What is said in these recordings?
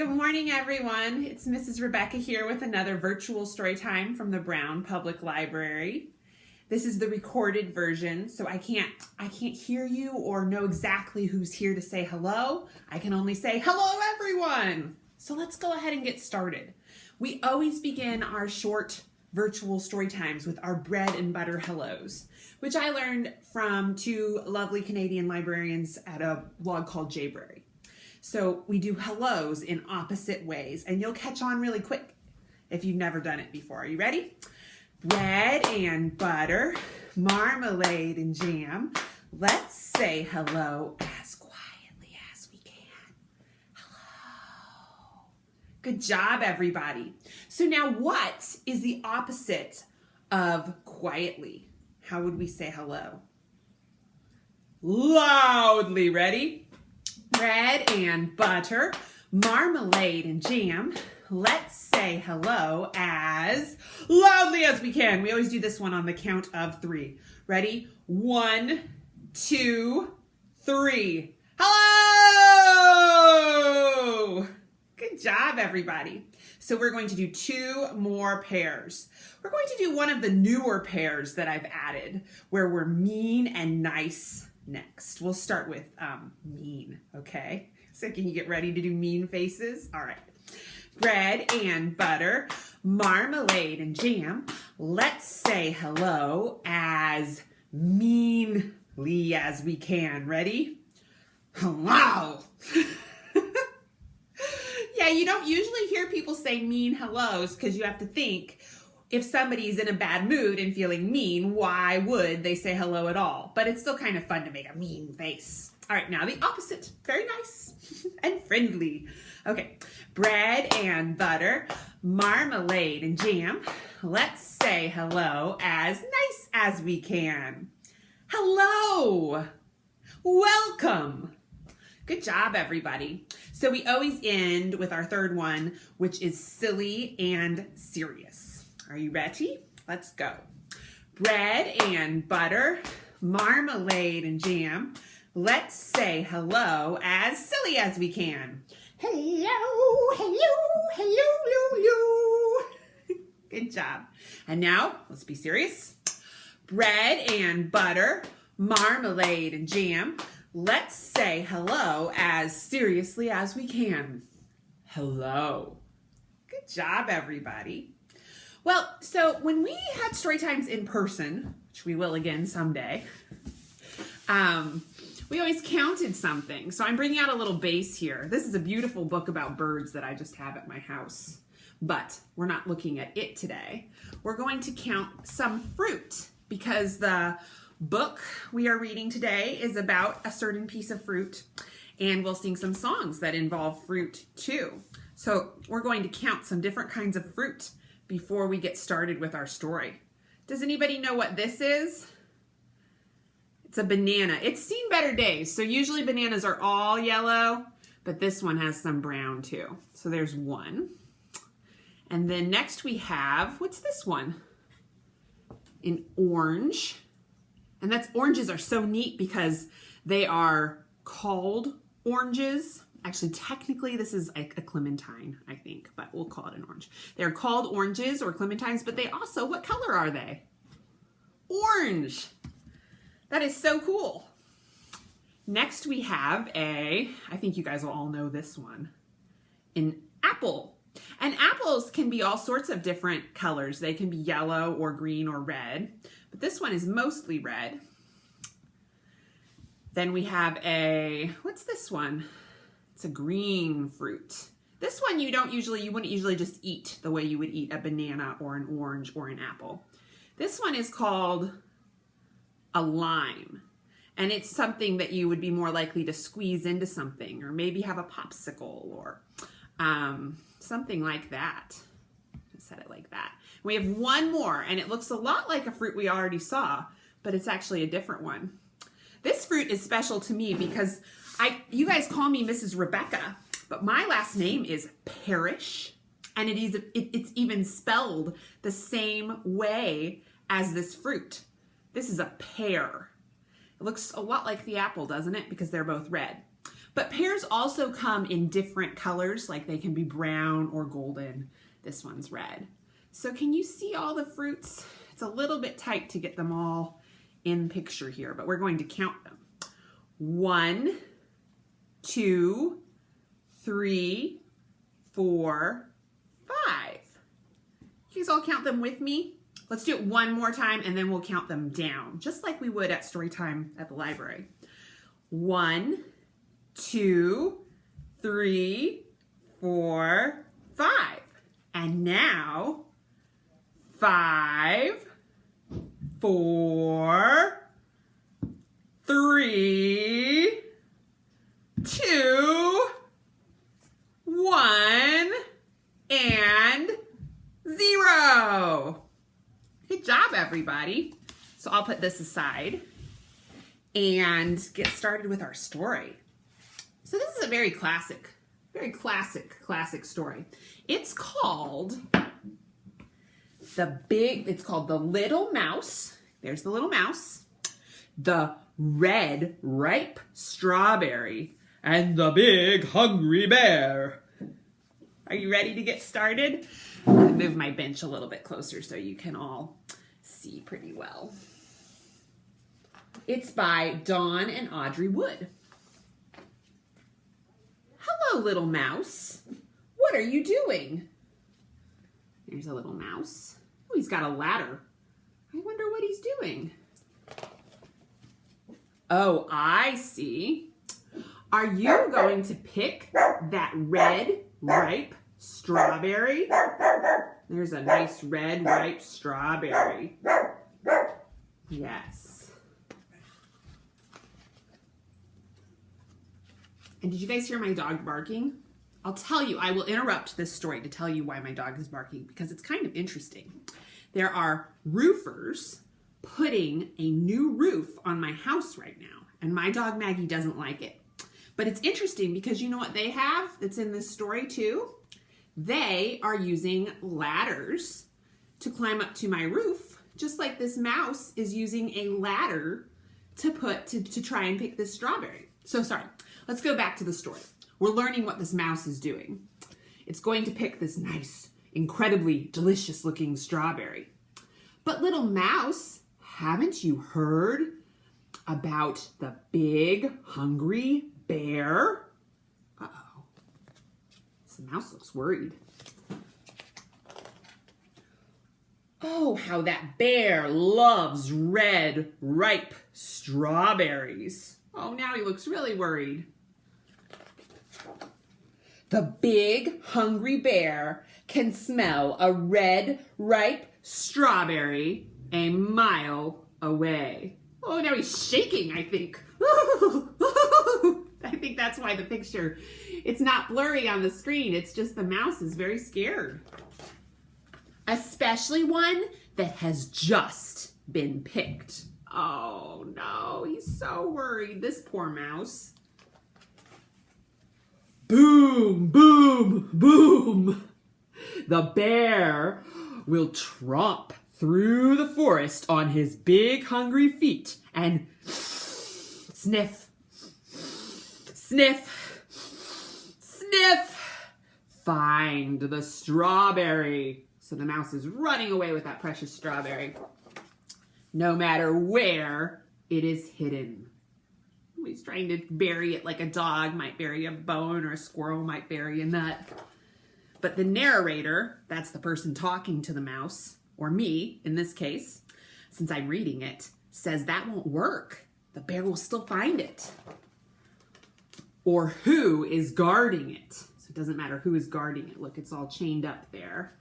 Good morning, everyone. It's Mrs. Rebecca here with another virtual story time from the Brown Public Library. This is the recorded version, so I can't hear you or know exactly who's here to say hello. I can only say hello, everyone. So let's go ahead and get started. We always begin our short virtual story times with our bread and butter hellos, which I learned from two lovely Canadian librarians at a blog called Jayberry. So we do hellos in opposite ways, and you'll catch on really quick if you've never done it before. Are you ready? Bread and butter, marmalade and jam. Let's say hello as quietly as we can. Hello. Good job, everybody. So now what is the opposite of quietly? How would we say hello? Loudly. Ready? Bread and butter, marmalade and jam. Let's say hello as loudly as we can. We always do this one on the count of 3. Ready? 1, 2, 3. Hello! Good job, everybody. So we're going to do 2 more pairs. We're going to do one of the newer pairs that I've added, where we're mean and nice next. We'll start with mean, okay? So can you get ready to do mean faces? All right. Bread and butter, marmalade and jam. Let's say hello as meanly as we can. Ready? Hello. Yeah, you don't usually hear people say mean hellos because you have to think, if somebody's in a bad mood and feeling mean, why would they say hello at all? But it's still kind of fun to make a mean face. All right, now the opposite. Very nice and friendly. Okay, bread and butter, marmalade and jam. Let's say hello as nice as we can. Hello. Welcome. Good job, everybody. So we always end with our third one, which is silly and serious. Are you ready? Let's go. Bread and butter, marmalade and jam. Let's say hello as silly as we can. Hello, hello, hello, hello. Good job. And now, let's be serious. Bread and butter, marmalade and jam. Let's say hello as seriously as we can. Hello. Good job, everybody. Well, so when we had story times in person, which we will again someday, we always counted something. So I'm bringing out a little base here. This is a beautiful book about birds that I just have at my house, but we're not looking at it today. We're going to count some fruit because the book we are reading today is about a certain piece of fruit, and we'll sing some songs that involve fruit too. So we're going to count some different kinds of fruit before we get started with our story. Does anybody know what this is? It's a banana. It's seen better days. So usually bananas are all yellow, but this one has some brown too. So there's one. And then next we have, what's this one? An orange. And oranges are so neat because they are called oranges. Actually, technically, this is like a clementine, I think, but we'll call it an orange. They're called oranges or clementines, but they also, what color are they? Orange. That is so cool. Next, we have I think you guys will all know this one, an apple. And apples can be all sorts of different colors. They can be yellow or green or red, but this one is mostly red. Then we have what's this one? It's a green fruit. This one you wouldn't usually just eat the way you would eat a banana or an orange or an apple. This one is called a lime. And it's something that you would be more likely to squeeze into something or maybe have a popsicle or something like that. I said it like that. We have one more, and it looks a lot like a fruit we already saw, but it's actually a different one. This fruit is special to me because you guys call me Mrs. Rebecca, but my last name is Parrish, and it's even spelled the same way as this fruit. This is a pear. It looks a lot like the apple, doesn't it? Because they're both red. But pears also come in different colors, like they can be brown or golden. This one's red. So can you see all the fruits? It's a little bit tight to get them all in picture here, but we're going to count them. 1, 2, 3, 4, 5. You guys all count them with me? Let's do it one more time and then we'll count them down, just like we would at story time at the library. 1, 2, 3, 4, 5. And now 5, 4, 3, 2, 1, and 0. Good job, everybody. So I'll put this aside and get started with our story. So this is a very classic story. It's called The Little Mouse. There's the little mouse. The Red Ripe Strawberry and the Big Hungry Bear. Are you ready to get started? I'm going to move my bench a little bit closer so you can all see pretty well. It's by Dawn and Audrey Wood. Hello, little mouse. What are you doing? There's a little mouse. Oh, he's got a ladder. I wonder what he's doing. Oh, I see. Are you going to pick that red, ripe strawberry? There's a nice red, ripe strawberry. Yes. And did you guys hear my dog barking? I'll tell you, I will interrupt this story to tell you why my dog is barking because it's kind of interesting. There are roofers putting a new roof on my house right now, and my dog Maggie doesn't like it. But it's interesting because you know what they have that's in this story too? They are using ladders to climb up to my roof, just like this mouse is using a ladder to try and pick this strawberry. So sorry, let's go back to the story. We're learning what this mouse is doing. It's going to pick this nice, incredibly delicious looking strawberry. But little mouse, haven't you heard about the big hungry bear? Uh-oh. The mouse looks worried. Oh, how that bear loves red, ripe strawberries. Oh, now he looks really worried. The big hungry bear can smell a red, ripe strawberry a mile away. Oh, now he's shaking, I think. I think that's why the picture, it's not blurry on the screen. It's just the mouse is very scared. Especially one that has just been picked. Oh no, he's so worried, this poor mouse. Boom, boom, boom. The bear will tromp through the forest on his big hungry feet and sniff, sniff, sniff, find the strawberry. So the mouse is running away with that precious strawberry, no matter where it is hidden. He's trying to bury it like a dog might bury a bone or a squirrel might bury a nut. But the narrator, that's the person talking to the mouse, or me in this case, since I'm reading it, says that won't work. The bear will still find it. Or who is guarding it. So it doesn't matter who is guarding it. Look, it's all chained up there.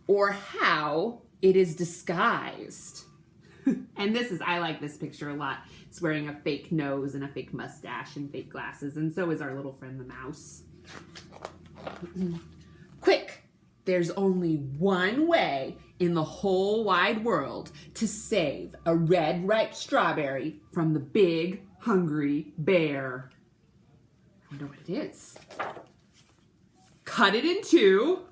Or how it is disguised. And I like this picture a lot. It's wearing a fake nose and a fake mustache and fake glasses, and so is our little friend the mouse. Quick! There's only one way in the whole wide world to save a red ripe strawberry from the big hungry bear. I wonder what it is. Cut it in two.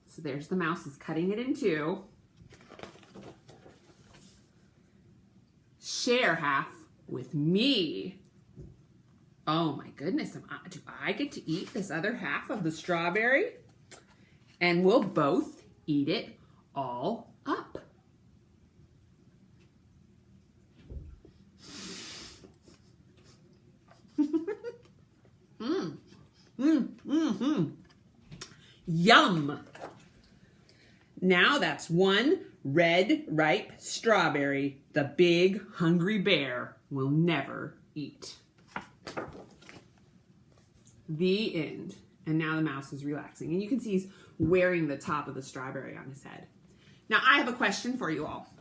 So there's the mouse is cutting it in two. Share half with me. Oh my goodness, do I get to eat this other half of the strawberry? And we'll both eat it all up. Yum! Now that's one red, ripe strawberry the big, hungry bear will never eat. The end. And now the mouse is relaxing. And you can see he's wearing the top of the strawberry on his head. Now, I have a question for you all.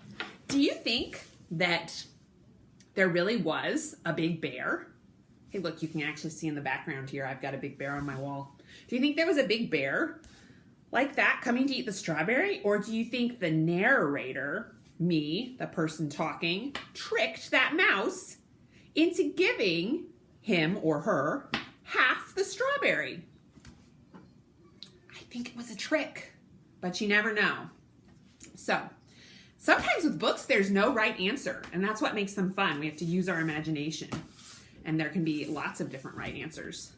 Do you think that there really was a big bear? Hey, look, you can actually see in the background here, I've got a big bear on my wall. Do you think there was a big bear like that coming to eat the strawberry? Or do you think the narrator, me, the person talking, tricked that mouse into giving him or her half the strawberry? I think it was a trick, but you never know. So, sometimes with books, there's no right answer, and that's what makes them fun. We have to use our imagination, and there can be lots of different right answers.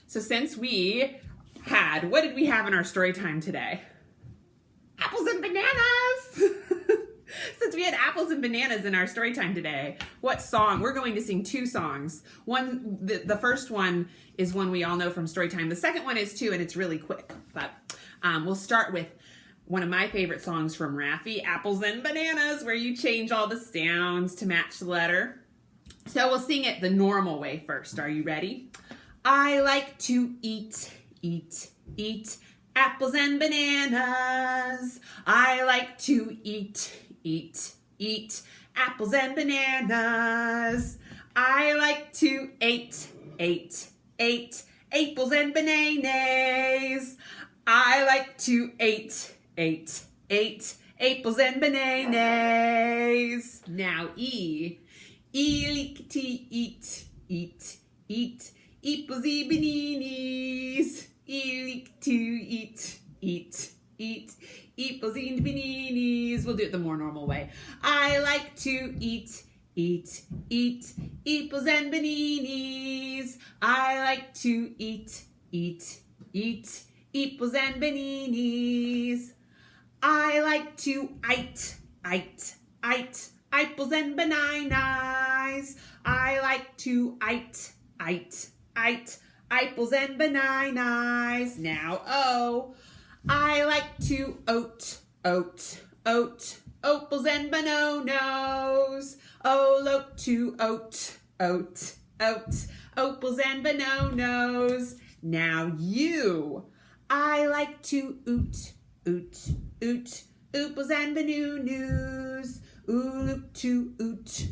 So since we had, what did we have in our story time today? Apples and bananas! Since we had apples and bananas in our story time today, what song? We're going to sing two songs. One, the first one is one we all know from story time. The second one is too, and it's really quick. But we'll start with one of my favorite songs from Raffi, Apples and Bananas, where you change all the sounds to match the letter. So we'll sing it the normal way first. Are you ready? I like to eat apples and bananas. I like to eat apples and bananas. I like to eat apples and bananas. I like to eat apples and bananas. Now E like to eat apples and bananas. I like to eat apples and bananas. We'll do it the more normal way. I like to eat apples and bananas. I like to eat apples and bananas. I like to eat apples and bananas. I like to eat apples and bananas. Now O. I like to oat apples and bananas. Oh, look to oat apples and bananas. Now U. I like to oot apples and bananas. Ooh, look to oot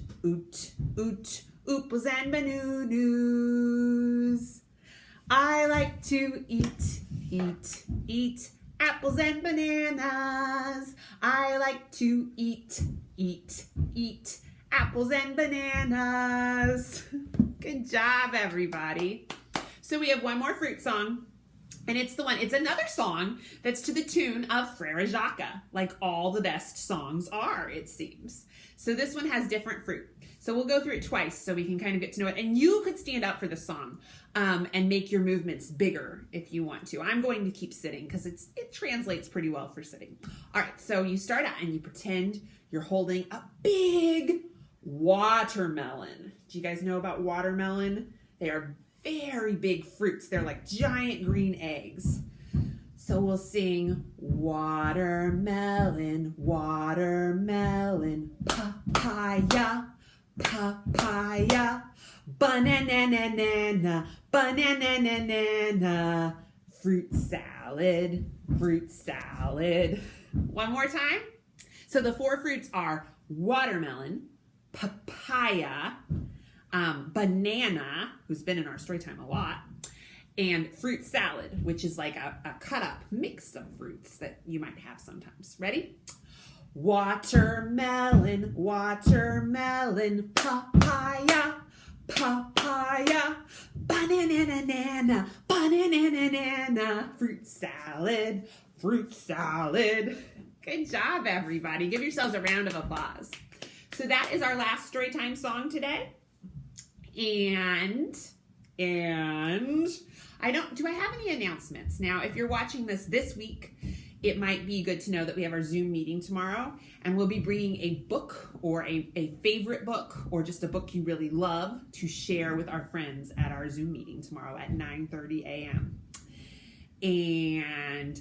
apples and bananas. I like to eat apples and bananas. I like to eat apples and bananas. Good job, everybody. So we have one more fruit song, and it's another song that's to the tune of Frère Jacques, like all the best songs are, it seems. So this one has different fruit. So we'll go through it twice so we can kind of get to know it. And you could stand up for the song and make your movements bigger if you want to. I'm going to keep sitting because it translates pretty well for sitting. All right, so you start out and you pretend you're holding a big watermelon. Do you guys know about watermelon? They are very big fruits. They're like giant green eggs. So we'll sing watermelon, watermelon, papaya, papaya, banana, banana, fruit salad, fruit salad. One more time. So the four fruits are watermelon, papaya, banana, who's been in our story time a lot, and fruit salad, which is like a cut up mix of fruits that you might have sometimes. Ready? Watermelon, watermelon, papaya, papaya, banana, banana, fruit salad, fruit salad. Good job, everybody. Give yourselves a round of applause. So that is our last Storytime song today. And do I have any announcements? Now, if you're watching this week, it might be good to know that we have our Zoom meeting tomorrow, and we'll be bringing a book or a favorite book or just a book you really love to share with our friends at our Zoom meeting tomorrow at 9:30 a.m. And,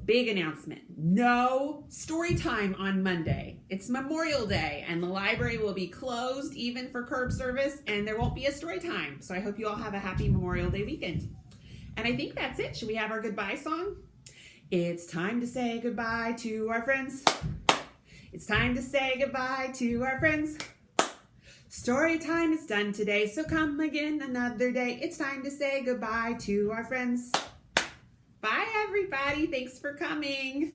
big announcement. No story time on Monday. It's Memorial Day, and the library will be closed even for curb service, and there won't be a story time. So I hope you all have a happy Memorial Day weekend. And I think that's it. Should we have our goodbye song? It's time to say goodbye to our friends. It's time to say goodbye to our friends. Story time is done today, so come again another day. It's time to say goodbye to our friends. Bye, everybody. Thanks for coming.